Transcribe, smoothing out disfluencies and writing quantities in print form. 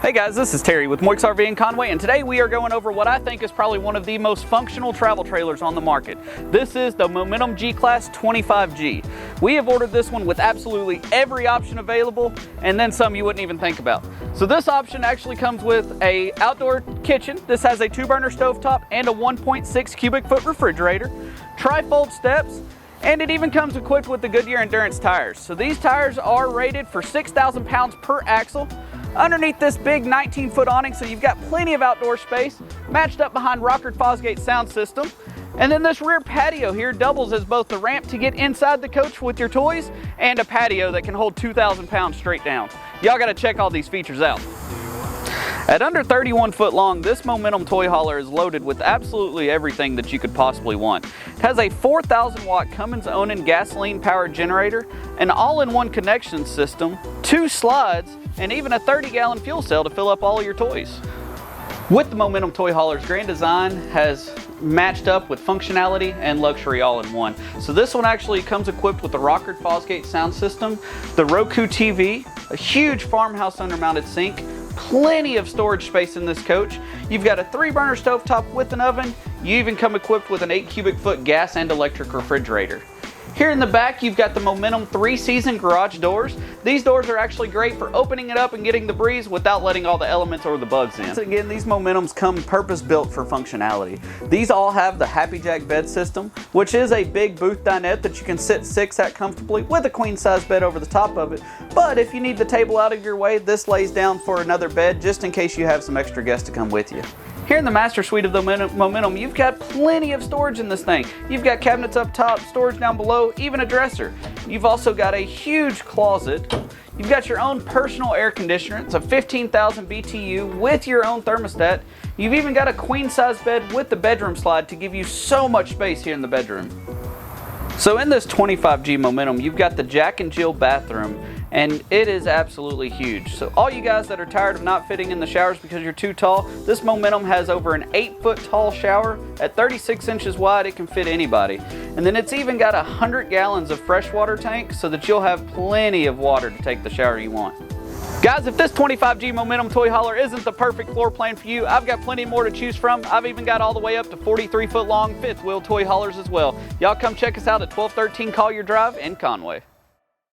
Hey guys, this is Terry with Moix RV in Conway, and today we are going over what I think is probably one of the most functional travel trailers on the market. This is the Momentum G-Class 25G. We have ordered this one with absolutely every option available, and then some you wouldn't even think about. So this option actually comes with a outdoor kitchen. This has a 2-burner stovetop and a 1.6 cubic foot refrigerator, tri-fold steps, and it even comes equipped with the Goodyear Endurance tires. So these tires are rated for 6,000 pounds per axle. Underneath this big 19-foot awning, so you've got plenty of outdoor space, matched up behind Rockford Fosgate sound system. And then this rear patio here doubles as both the ramp to get inside the coach with your toys and a patio that can hold 2,000 pounds straight down. Y'all gotta check all these features out. At under 31 foot long, this Momentum toy hauler is loaded with absolutely everything that you could possibly want. It has a 4,000 watt Cummins-Onan gasoline powered generator, an all-in-one connection system, 2 slides, and even a 30-gallon fuel cell to fill up all of your toys. With the Momentum toy hauler's grand design has matched up with functionality and luxury all in one. So this one actually comes equipped with the Rockford Fosgate sound system, the Roku TV, a huge farmhouse undermounted sink, plenty of storage space in this coach. You've got a 3-burner stovetop with an oven. You even come equipped with an 8 cubic foot gas and electric refrigerator. Here in the back, you've got the Momentum 3-season garage doors. These doors are actually great for opening it up and getting the breeze without letting all the elements or the bugs in. Once again, these Momentums come purpose-built for functionality. These all have the Happy Jack bed system, which is a big booth dinette that you can sit 6 at comfortably with a queen-size bed over the top of it. But if you need the table out of your way, this lays down for another bed just in case you have some extra guests to come with you. Here in the master suite of the Momentum, you've got plenty of storage in this thing. You've got cabinets up top, storage down below, even a dresser. You've also got a huge closet. You've got your own personal air conditioner. It's a 15,000 BTU with your own thermostat. You've even got a queen-size bed with the bedroom slide to give you so much space here in the bedroom. So in this 25G Momentum, you've got the Jack and Jill bathroom, and it is absolutely huge. So all you guys that are tired of not fitting in the showers because you're too tall, this Momentum has over an 8-foot tall shower. At 36 inches wide, it can fit anybody. And then it's even got 100 gallons of freshwater tank so that you'll have plenty of water to take the shower you want. Guys, if this 25G Momentum toy hauler isn't the perfect floor plan for you, I've got plenty more to choose from. I've even got all the way up to 43-foot long 5th wheel toy haulers as well. Y'all come check us out at 1213 Collier Drive in Conway.